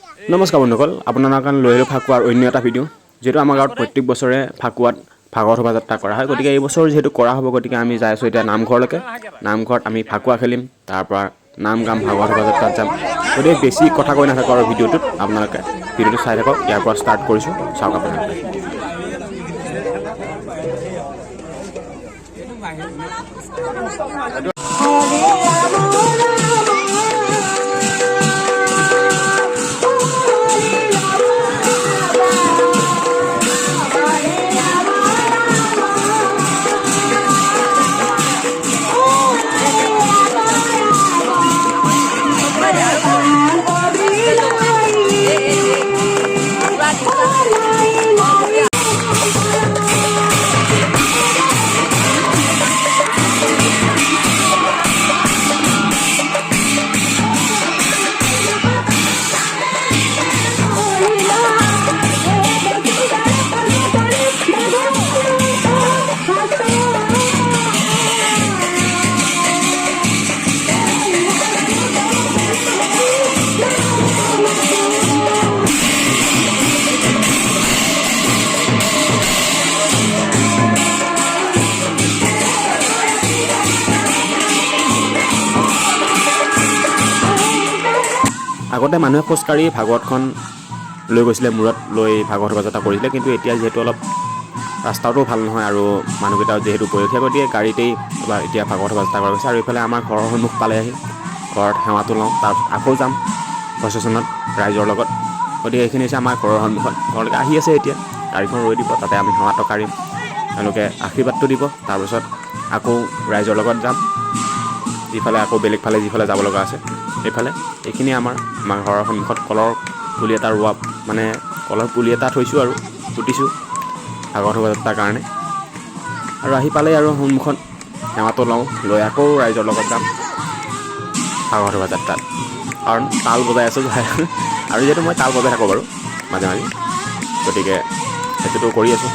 নমস্কাৰ বন্ধুসকল, আপোনালোকৰ কাৰণে লৈ আহিলোঁ ফাকুৱাৰ অন্য এটা ভিডিঅ'। যিহেতু আমাৰ গাঁৱত প্ৰত্যেক বছৰে ফাকুৱাত ভাগৱত শোভাযাত্ৰা কৰা হয়, গতিকে এই বছৰ যিহেতু কৰা হ'ব, গতিকে আমি যাই আছোঁ এতিয়া নামঘৰলৈকে। নামঘৰত আমি ফাকুৱা খেলিম, তাৰপৰা নাম গাম, ভাগৱত শোভাযাত্ৰাত যাম। গতিকে বেছি কথা কৈ নাথাকোঁ আৰু ভিডিঅ'টোত আপোনালোকে ভিডিঅ'টো চাই থাকক। ইয়াৰ পৰা ষ্টাৰ্ট কৰিছোঁ, চাওক আপোনালোকে। আগতে মানুহে খোজকাঢ়ি ভাগৱতখন লৈ গৈছিলে, মূৰত লৈ ভাগৱত শোভাযাত্ৰা কৰিছিলে। কিন্তু এতিয়া যিহেতু অলপ ৰাস্তাটো ভাল নহয় আৰু মানুহকেইটাও যিহেতু বয়সীয়া, গতিকে গাড়ীতেই এতিয়া ভাগৱত শোভাযাত্ৰা কৰা গৈছে। আৰু এইফালে আমাৰ ঘৰৰ সন্মুখ পালে আহি ঘৰত সেৱাটো লওঁ, তাৰপিছত আকৌ যাম প্ৰচেশ্যনত ৰাইজৰ লগত। গতিকে এইখিনি হৈছে আমাৰ ঘৰৰ সন্মুখত। ঘৰলৈকে আহি আছে এতিয়া, গাড়ীখন ৰৈ দিব, তাতে আমি সেৱাটো কাঢ়িম, তেওঁলোকে আশীৰ্বাদটো দিব, তাৰপিছত আকৌ ৰাইজৰ লগত যাম। ইফালে আকৌ বেলেগ ফালে যিফালে যাব লগা আছে সেইফালে। এইখিনি আমাৰ ঘৰৰ সন্মুখত কলৰ পুলি এটা ৰোৱা, মানে কলৰ পুলি এটা থৈছোঁ আৰু পুতিছোঁ ভাগৱত শোভাযাত্ৰাৰ কাৰণে। আৰু আহি পালেই আৰু সন্মুখত সেৱাটো লওঁ, লৈ আকৌ ৰাইজৰ লগত যাম ভাগৱত শোভাযাত্ৰাত। কাৰণ তাল বজাই আছোঁ আৰু যিহেতু মই তাল বজাই থাকোঁ বাৰু মাজে মাজে, গতিকে সেইটোতো কৰি আছোঁ।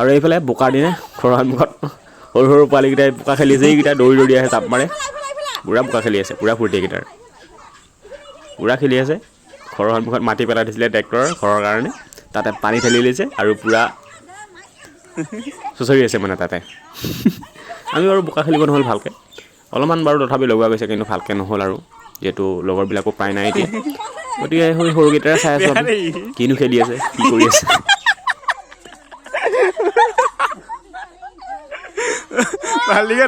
আৰু এইফালে বোকাৰ দিনে ঘৰৰ সন্মুখত সৰু সৰু পোৱালীকেইটাই বোকা খেলিছে, এইকেইটা দৌৰি দৌৰি আহে, জাপ মাৰে, পূৰা বোকা খেলি আছে, পূৰা ফূৰ্তি এইকেইটাৰ, পূৰা খেলি আছে। ঘৰৰ সন্মুখত মাটি পেলাই দিছিলে ট্ৰেক্টৰৰ ঘৰৰ কাৰণে, তাতে পানী ঢালি লৈছে আৰু পূৰা চুচৰি আছে মানে তাতে। আমি বাৰু বোকা খেলিব নহ'ল ভালকৈ, অলপমান বাৰু তথাপি লগোৱা গৈছে, কিন্তু ভালকৈ নহ'ল আৰু যিহেতু লগৰবিলাকো প্ৰায় নাই এতিয়া, গতিকে সেই সৰুকেইটাৰে চাই আছোঁ আমি কিনো খেলি আছে, কি কৰি আছে। ভাল দিকে